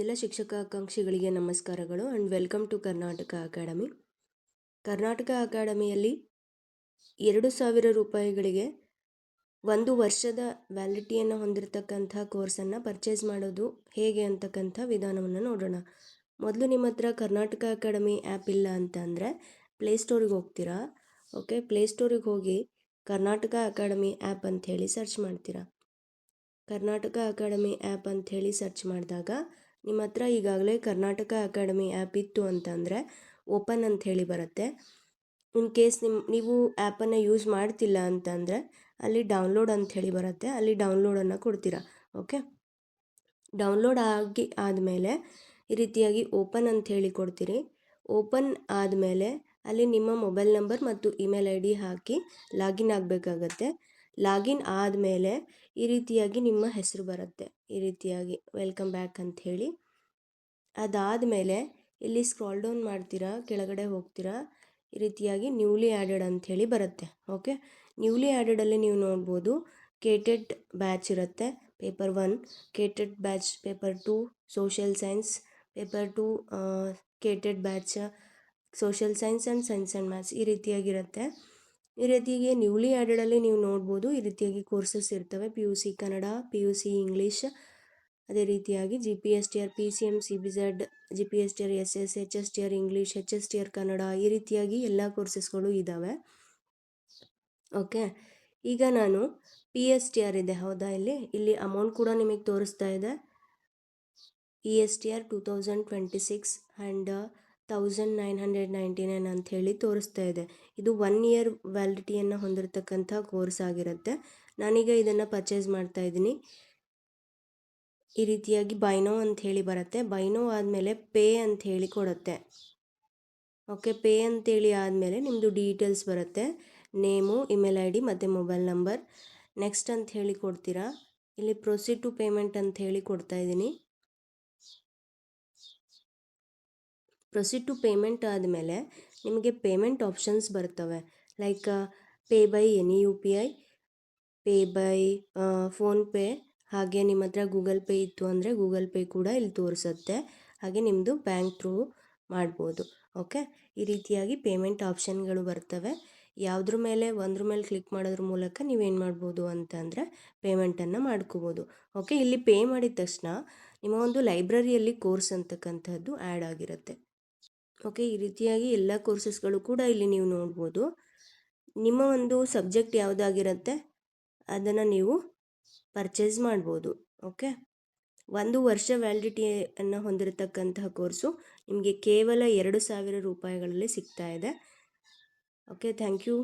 ಎಲ್ಲ ಶಿಕ್ಷಕ ಆಕಾಂಕ್ಷಿಗಳಿಗೆ ನಮಸ್ಕಾರಗಳು and welcome to Karnataka Academy. Karnataka ಅಕಾಡೆಮಿಯಲ್ಲಿ 2,000 ರೂಪಾಯಿಗಳಿಗೆ 1 ವರ್ಷದ ವ್ಯಾಲಿಡಿಟಿಯನ್ನು ಹೊಂದಿರತಕ್ಕಂಥ ಕೋರ್ಸನ್ನು ಪರ್ಚೇಸ್ ಮಾಡೋದು ಹೇಗೆ ಅಂತಕ್ಕಂಥ ವಿಧಾನವನ್ನು ನೋಡೋಣ. ಮೊದಲು ನಿಮ್ಮ ಹತ್ರ ಕರ್ನಾಟಕ ಅಕಾಡೆಮಿ ಆ್ಯಪ್ ಇಲ್ಲ ಅಂತ ಅಂದರೆ ಪ್ಲೇಸ್ಟೋರಿಗೆ ಹೋಗ್ತೀರಾ. ಓಕೆ, ಪ್ಲೇಸ್ಟೋರಿಗೆ ಹೋಗಿ ಕರ್ನಾಟಕ ಅಕಾಡೆಮಿ ಆ್ಯಪ್ ಅಂಥೇಳಿ ಸರ್ಚ್ ಮಾಡ್ತೀರಾ. ಕರ್ನಾಟಕ ಅಕಾಡೆಮಿ ಆ್ಯಪ್ ಅಂಥೇಳಿ ಸರ್ಚ್ ಮಾಡಿದಾಗ ನಿಮ್ಮ ಹತ್ರ ಈಗಾಗಲೇ ಕರ್ನಾಟಕ ಅಕಾಡೆಮಿ ಆ್ಯಪ್ ಇತ್ತು ಅಂತಂದರೆ ಓಪನ್ ಅಂಥೇಳಿ ಬರುತ್ತೆ. ಇನ್ ಕೇಸ್ ನೀವು ಆ್ಯಪನ್ನು ಯೂಸ್ ಮಾಡ್ತಿಲ್ಲ ಅಂತಂದರೆ ಅಲ್ಲಿ ಡೌನ್ಲೋಡ್ ಅಂಥೇಳಿ ಬರುತ್ತೆ, ಅಲ್ಲಿ ಡೌನ್ಲೋಡನ್ನು ಕೊಡ್ತೀರಾ. ಓಕೆ, ಡೌನ್ಲೋಡ್ ಆದಮೇಲೆ ಈ ರೀತಿಯಾಗಿ ಓಪನ್ ಅಂಥೇಳಿ ಕೊಡ್ತೀರಿ. ಓಪನ್ ಆದಮೇಲೆ ಅಲ್ಲಿ ನಿಮ್ಮ ಮೊಬೈಲ್ ನಂಬರ್ ಮತ್ತು ಇಮೇಲ್ ಐ ಡಿ ಹಾಕಿ ಲಾಗಿನ್ ಆಗಬೇಕಾಗತ್ತೆ. ಲಾಗಿನ್ ಆದಮೇಲೆ ಈ ರೀತಿಯಾಗಿ ನಿಮ್ಮ ಹೆಸರು ಬರುತ್ತೆ, ಈ ರೀತಿಯಾಗಿ ವೆಲ್ಕಮ್ ಬ್ಯಾಕ್ ಅಂಥೇಳಿ. ಅದಾದಮೇಲೆ ಇಲ್ಲಿ ಸ್ಕ್ರಾಲ್ ಡೌನ್ ಮಾಡ್ತೀರಾ, ಕೆಳಗಡೆ ಹೋಗ್ತೀರಾ, ಈ ರೀತಿಯಾಗಿ ನ್ಯೂಲಿ ಆ್ಯಡೆಡ್ ಅಂಥೇಳಿ ಬರುತ್ತೆ. ಓಕೆ, ನ್ಯೂಲಿ ಆ್ಯಡೆಡಲ್ಲಿ ನೀವು ನೋಡ್ಬೋದು ಕೇಟೆಡ್ ಬ್ಯಾಚ್ ಇರುತ್ತೆ. Paper 1 KTET batch, paper 2 social science, paper 2 KTET batch social science and science and maths, ಈ ರೀತಿಯಾಗಿರುತ್ತೆ. ಈ ರೀತಿಯಾಗಿ ನ್ಯೂಲಿ ಆ್ಯಡೆಡಲ್ಲಿ ನೀವು ನೋಡ್ಬೋದು ಈ ರೀತಿಯಾಗಿ ಕೋರ್ಸಸ್ ಇರ್ತವೆ. PUC ಕನ್ನಡ, PUC ಇಂಗ್ಲೀಷ್, ಅದೇ ರೀತಿಯಾಗಿ GPSTR, PCM, CBZ, GPSTR SS, HSTR English, HSTR Kannada, ಈ ರೀತಿಯಾಗಿ ಎಲ್ಲ ಕೋರ್ಸಸ್ಗಳು ಇದ್ದಾವೆ. ಓಕೆ, ಈಗ ನಾನು PSTR ಇದೆ ಹೌದಾ, ಇಲ್ಲಿ ಅಮೌಂಟ್ ಕೂಡ ನಿಮಗೆ ತೋರಿಸ್ತಾ ಇದೆ. ESTR 2026 ಆ್ಯಂಡ್ 1999 ಅಂಥೇಳಿ ತೋರಿಸ್ತಾ ಇದೆ. ಇದು 1 ಇಯರ್ ವ್ಯಾಲಿಡಿಟಿಯನ್ನು ಹೊಂದಿರತಕ್ಕಂಥ ಕೋರ್ಸ್ ಆಗಿರುತ್ತೆ. ನಾನೀಗ ಇದನ್ನು ಪರ್ಚೇಸ್ ಮಾಡ್ತಾ ಇದ್ದೀನಿ. ಈ ರೀತಿಯಾಗಿ ಬೈನೋ ಅಂಥೇಳಿ ಬರುತ್ತೆ. ಬೈನೋ ಆದಮೇಲೆ ಪೇ ಅಂಥೇಳಿ ಕೊಡುತ್ತೆ. ಓಕೆ, ಪೇ ಅಂತೇಳಿ ಆದಮೇಲೆ ನಿಮ್ಮದು ಡೀಟೇಲ್ಸ್ ಬರುತ್ತೆ, ನೇಮು, ಇಮೇಲ್ ಐ ಡಿ ಮತ್ತು ಮೊಬೈಲ್ ನಂಬರ್. ನೆಕ್ಸ್ಟ್ ಅಂಥೇಳಿ ಕೊಡ್ತೀರಾ. ಇಲ್ಲಿ ಪ್ರೊಸೀಡ್ ಟು ಪೇಮೆಂಟ್ ಅಂಥೇಳಿ ಕೊಡ್ತಾ ಇದ್ದೀನಿ. ಪ್ರೊಸೀಡ್ ಟು ಪೇಮೆಂಟ್ ಆದಮೇಲೆ ನಿಮಗೆ ಪೇಮೆಂಟ್ ಆಪ್ಷನ್ಸ್ ಬರ್ತವೆ. Like pay by any UPI, pay by PhonePe, ಹಾಗೆ ನಿಮ್ಮ ಹತ್ರ ಗೂಗಲ್ ಪೇ ಇತ್ತು ಅಂದರೆ ಗೂಗಲ್ ಪೇ ಕೂಡ ಇಲ್ಲಿ ತೋರಿಸುತ್ತೆ. ಹಾಗೆ ನಿಮ್ಮದು ಬ್ಯಾಂಕ್ ಥ್ರೂ ಮಾಡ್ಬೋದು. ಓಕೆ, ಈ ರೀತಿಯಾಗಿ ಪೇಮೆಂಟ್ ಆಪ್ಷನ್ಗಳು ಬರ್ತವೆ. ಒಂದ್ರ ಮೇಲೆ ಕ್ಲಿಕ್ ಮಾಡೋದ್ರ ಮೂಲಕ ನೀವೇನು ಮಾಡ್ಬೋದು ಅಂತಂದರೆ ಪೇಮೆಂಟನ್ನು ಮಾಡ್ಕೋಬೋದು. ಓಕೆ, ಇಲ್ಲಿ ಪೇ ಮಾಡಿದ ತಕ್ಷಣ ನಿಮ್ಮ ಒಂದು ಲೈಬ್ರರಿಯಲ್ಲಿ ಕೋರ್ಸ್ ಅಂತಕ್ಕಂಥದ್ದು ಆ್ಯಡ್ ಆಗಿರುತ್ತೆ. ಓಕೆ, ಈ ರೀತಿಯಾಗಿ ಎಲ್ಲ ಕೋರ್ಸಸ್ಗಳು ಕೂಡ ಇಲ್ಲಿ ನೀವು ನೋಡ್ಬೋದು. ನಿಮ್ಮ ಒಂದು ಸಬ್ಜೆಕ್ಟ್ ಯಾವುದಾಗಿರುತ್ತೆ ಅದನ್ನು ನೀವು ಪರ್ಚೇಸ್ ಮಾಡ್ಬೋದು. ಓಕೆ, 1 ವರ್ಷ ವ್ಯಾಲಿಡಿಟಿಯನ್ನು ಹೊಂದಿರತಕ್ಕಂತಹ ಕೋರ್ಸು ನಿಮಗೆ ಕೇವಲ 2,000 ರೂಪಾಯಿಗಳಲ್ಲಿ ಸಿಗ್ತಾ ಇದೆ. Okay, thank you.